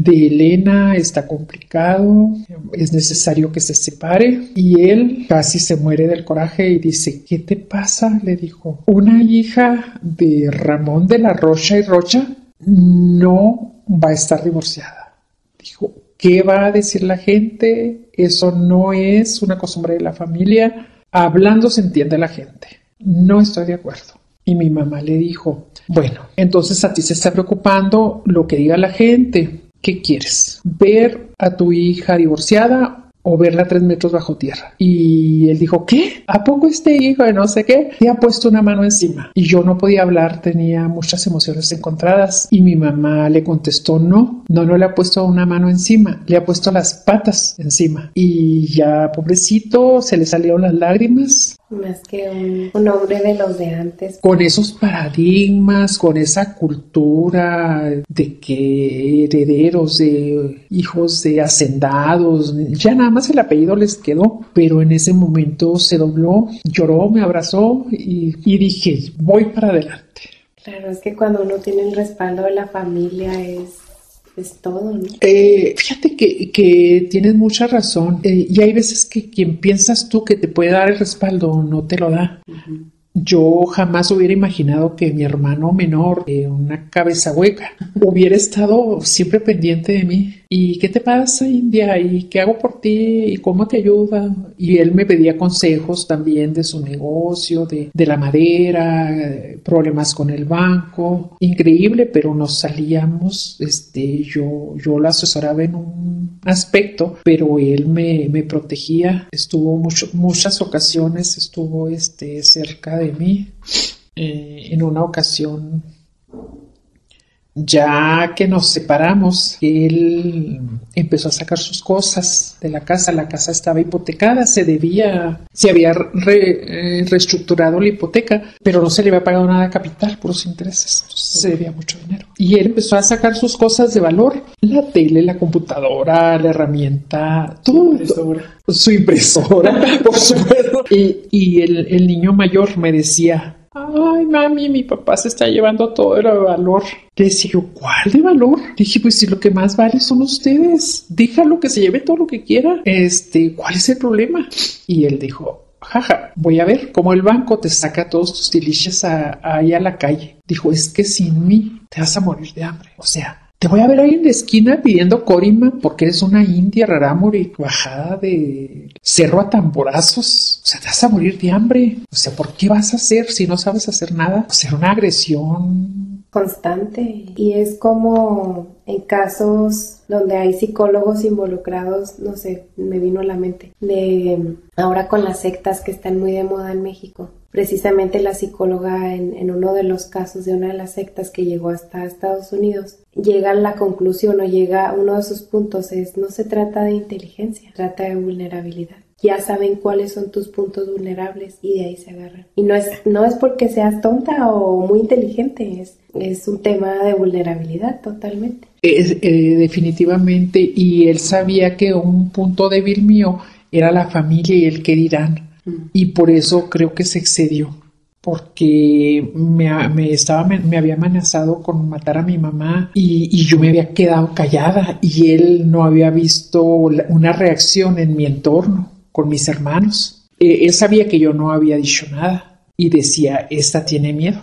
Elena está complicado, es necesario que se separe. Y él casi se muere del coraje y dice, ¿qué te pasa? Le dijo, una hija de Ramón de la Rocha y Rocha no va a estar divorciada. Dijo, ¿qué va a decir la gente? Eso no es una costumbre de la familia. Hablando se entiende la gente. No estoy de acuerdo. Y mi mamá le dijo, bueno, entonces a ti se está preocupando lo que diga la gente. ¿Qué quieres? ¿Ver a tu hija divorciada o verla 3 metros bajo tierra? Y él dijo, ¿qué? ¿A poco este hijo de no sé qué te ha puesto una mano encima? Y yo no podía hablar, tenía muchas emociones encontradas. Y mi mamá le contestó, no le ha puesto una mano encima, le ha puesto las patas encima. Y ya, pobrecito, se le salieron las lágrimas. Más que un hombre de los de antes. Con esos paradigmas, con esa cultura de que herederos de hijos de hacendados, ya nada más el apellido les quedó, pero en ese momento se dobló, lloró, me abrazó y dije, voy para adelante. Claro, es que cuando uno tiene el respaldo de la familia es todo, ¿no? Fíjate que tienes mucha razón. Y hay veces que quien piensas tú que te puede dar el respaldo no te lo da. Uh-huh. Yo jamás hubiera imaginado que mi hermano menor, una cabeza hueca, hubiera estado siempre pendiente de mí. ¿Y qué te pasa, India? ¿Y qué hago por ti? ¿Y cómo te ayuda? Y él me pedía consejos también de su negocio, de la madera, problemas con el banco. Increíble, pero nos salíamos. Yo lo asesoraba en un aspecto, pero él me protegía. Estuvo muchas ocasiones, estuvo cerca de mí. En una ocasión, ya que nos separamos, él empezó a sacar sus cosas de la casa estaba hipotecada, se había reestructurado la hipoteca, pero no se le había pagado nada de capital, puros intereses, entonces se debía mucho dinero. Y él empezó a sacar sus cosas de valor, la tele, la computadora, la herramienta, todo, su impresora, por supuesto. Y el niño mayor me decía, ay, mami, mi papá se está llevando todo el valor. Le decía yo, ¿cuál de valor? Le dije, pues si lo que más vale son ustedes, déjalo que se lleve todo lo que quiera. ¿Cuál es el problema? Y él dijo, jaja, voy a ver cómo el banco te saca todos tus tiliches ahí a la calle. Dijo, es que sin mí te vas a morir de hambre. O sea, te voy a ver ahí en la esquina pidiendo corima porque eres una india rarámuri bajada de cerro a tamborazos. O sea, te vas a morir de hambre. O sea, ¿por qué vas a hacer si no sabes hacer nada? O sea, una agresión constante. Y es como en casos donde hay psicólogos involucrados, no sé, me vino a la mente, de ahora con las sectas que están muy de moda en México. Precisamente la psicóloga en uno de los casos de una de las sectas que llegó hasta Estados Unidos, llega a la conclusión uno de sus puntos es, no se trata de inteligencia, se trata de vulnerabilidad. Ya saben cuáles son tus puntos vulnerables y de ahí se agarran. Y no es porque seas tonta o muy inteligente, es un tema de vulnerabilidad totalmente. Definitivamente, y él sabía que un punto débil mío era la familia y el qué dirán. Y por eso creo que se excedió, porque me había amenazado con matar a mi mamá y yo me había quedado callada y él no había visto una reacción en mi entorno con mis hermanos. Él sabía que yo no había dicho nada y decía, esta tiene miedo.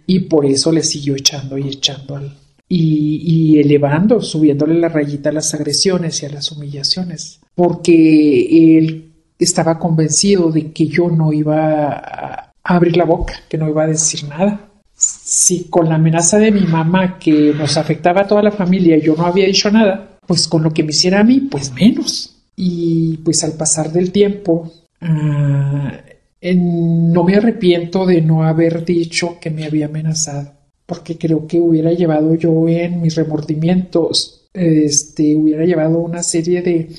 Y por eso le siguió echando y echando y elevando, subiéndole la rayita a las agresiones y a las humillaciones, porque él estaba convencido de que yo no iba a abrir la boca, que no iba a decir nada. Si con la amenaza de mi mamá que nos afectaba a toda la familia yo no había dicho nada, pues con lo que me hiciera a mí, pues menos. Y pues al pasar del tiempo, no me arrepiento de no haber dicho que me había amenazado, porque creo que hubiera llevado yo en mis remordimientos, hubiera llevado una serie de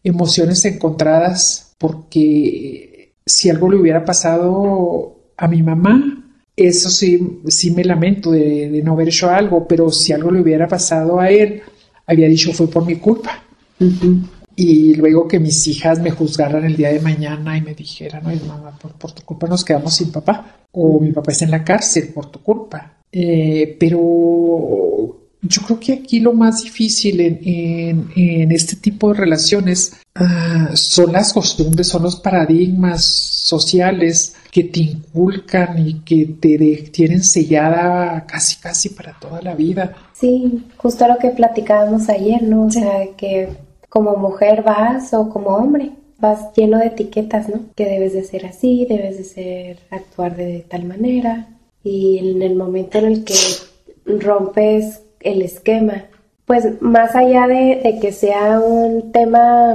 emociones encontradas, porque si algo le hubiera pasado a mi mamá, eso sí me lamento de no haber hecho algo, pero si algo le hubiera pasado a él, había dicho fue por mi culpa. Uh-huh. Y luego que mis hijas me juzgaran el día de mañana y me dijeran, oye mamá, por tu culpa nos quedamos sin papá, o mi papá está en la cárcel por tu culpa. Pero yo creo que aquí lo más difícil en este tipo de relaciones son las costumbres, son los paradigmas sociales que te inculcan y que te tienen sellada casi para toda la vida. Sí, justo lo que platicábamos ayer, ¿no? O sea, que como mujer vas o como hombre vas lleno de etiquetas, ¿no? Que debes de ser así, debes de ser, actuar de tal manera. Y en el momento en el que rompes el esquema, pues más allá de que sea un tema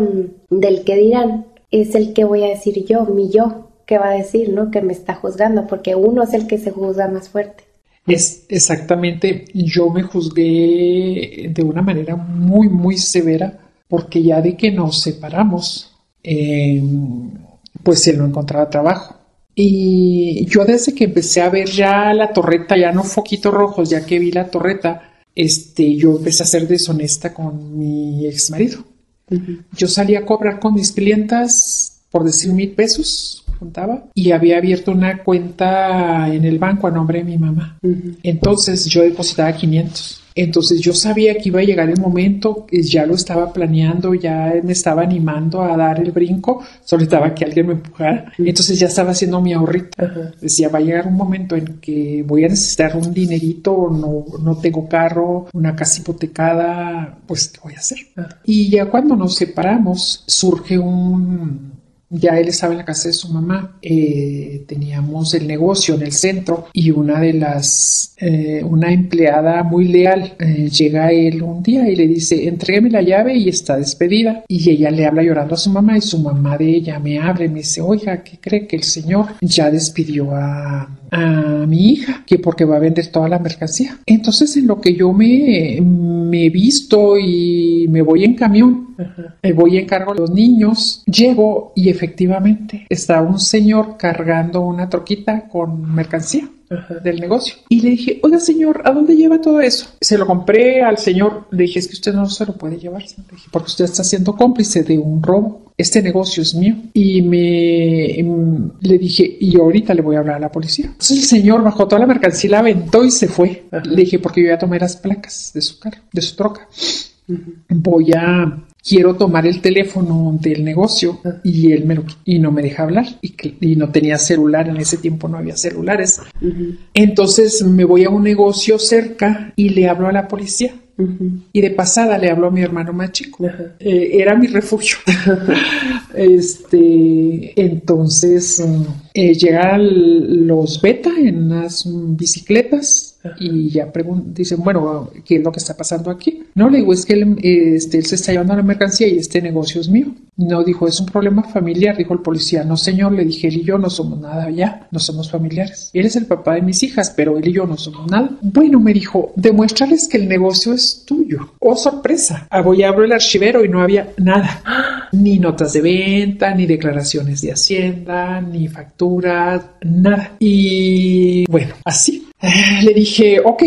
del que dirán, es el que voy a decir yo, mi yo, que va a decir, ¿no? Que me está juzgando, porque uno es el que se juzga más fuerte. Es exactamente, yo me juzgué de una manera muy severa, porque ya de que nos separamos, pues él no encontraba trabajo. Y yo desde que empecé a ver ya la torreta, ya no foquitos rojos, ya que vi la torreta, yo empecé a ser deshonesta con mi ex marido. Uh-huh. Yo salía a cobrar con mis clientas, por decir 1,000 pesos, contaba, y había abierto una cuenta en el banco a nombre de mi mamá. Uh-huh. Entonces yo depositaba 500. Entonces yo sabía que iba a llegar el momento, ya lo estaba planeando, ya me estaba animando a dar el brinco, solo necesitaba que alguien me empujara. Entonces ya estaba haciendo mi ahorrito. Uh-huh. Decía, va a llegar un momento en que voy a necesitar un dinerito, no tengo carro, una casa hipotecada, pues ¿qué voy a hacer? Uh-huh. Y ya cuando nos separamos surge ya él estaba en la casa de su mamá, teníamos el negocio en el centro y una empleada muy leal llega a él un día y le dice, entrégame la llave y está despedida. Y ella le habla llorando a su mamá y su mamá de ella me habla y me dice, oiga, ¿qué cree? Que el señor ya despidió a mi hija, que porque va a vender toda la mercancía. Entonces en lo que yo me visto y me voy en camión, voy en cargo de los niños, llego y efectivamente está un señor cargando una troquita con mercancía del negocio. Y le dije, oiga señor, ¿a dónde lleva todo eso? Se lo compré al señor. Le dije, es que usted no se lo puede llevar, le dije, porque usted está siendo cómplice de un robo. Este negocio es mío. Y le dije, y ahorita le voy a hablar a la policía. Entonces el señor bajó toda la mercancía, la aventó y se fue. Le dije, porque yo ya tomé las placas de su carro, de su troca. Quiero tomar el teléfono del negocio y él y no me deja hablar y no tenía celular, en ese tiempo no había celulares. Entonces me voy a un negocio cerca y le hablo a la policía. Y de pasada le hablo a mi hermano más chico. Era mi refugio. Entonces llegan los Beta en unas bicicletas y ya dicen, bueno, ¿qué es lo que está pasando aquí? No, le digo, es que él se está llevando la mercancía y este negocio es mío. No, dijo, es un problema familiar, dijo el policía. No, señor, le dije, él y yo no somos nada ya, no somos familiares. Él es el papá de mis hijas, pero él y yo no somos nada. Bueno, me dijo, demuéstrales que el negocio es tuyo. Oh, sorpresa. Voy a abrir el archivero y no había nada. Ni notas de venta, ni declaraciones de Hacienda, ni facturas, nada. Y bueno, así. Le dije, ok,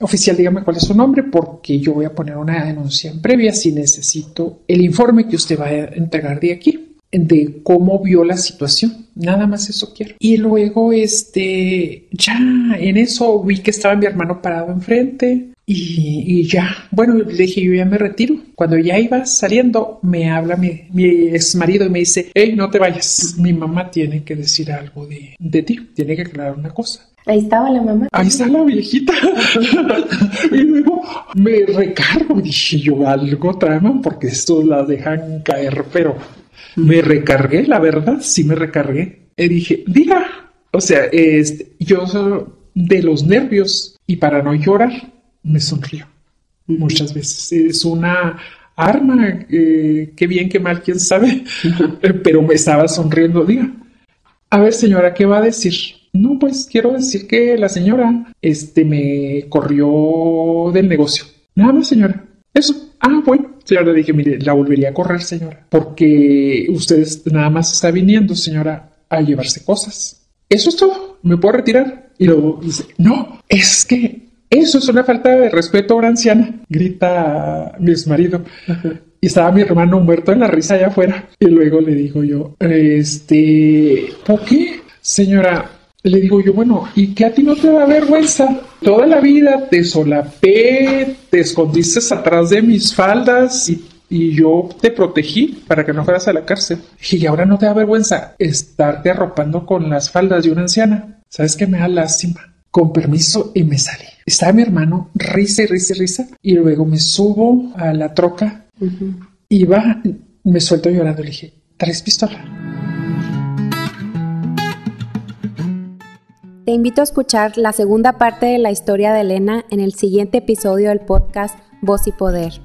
oficial, dígame cuál es su nombre porque yo voy a poner una denuncia en previa si necesito el informe que usted va a entregar de aquí, de cómo vio la situación. Nada más eso quiero. Y luego, ya en eso vi que estaba mi hermano parado enfrente y ya, bueno, le dije, yo ya me retiro. Cuando ya iba saliendo, me habla mi ex marido y me dice, hey, no te vayas, mi mamá tiene que decir algo de ti, tiene que aclarar una cosa. Ahí estaba la mamá. Ahí está la viejita. Y luego me recargo. Dije yo, algo traman porque estos la dejan caer, pero me recargué, la verdad, sí me recargué. Y dije, diga, o sea, yo de los nervios y para no llorar, me sonrío muchas veces. Es una arma, qué bien, qué mal, quién sabe, pero me estaba sonriendo. Diga, a ver señora, ¿qué va a decir? No, pues quiero decir que la señora me corrió del negocio. Nada más, señora. Eso. Ah, bueno. Señora, le dije, mire, la volvería a correr, señora. Porque usted nada más está viniendo, señora, a llevarse cosas. Eso es todo. ¿Me puedo retirar? Y luego dice, no, es que eso es una falta de respeto a una anciana. Grita mi exmarido. Y estaba mi hermano muerto en la risa allá afuera. Y luego le digo yo, ¿por qué? Señora, Le digo yo, bueno, ¿y qué a ti no te da vergüenza? Toda la vida te solapé, te escondiste atrás de mis faldas y yo te protegí para que no fueras a la cárcel. Y ahora no te da vergüenza estarte arropando con las faldas de una anciana. ¿Sabes qué? Me da lástima. Con permiso, y me salí. Estaba mi hermano, risa y risa y risa, y luego me subo a la troca y me suelto llorando. Le dije, ¿traes pistola? Te invito a escuchar la segunda parte de la historia de Elena en el siguiente episodio del podcast Voz y Poder.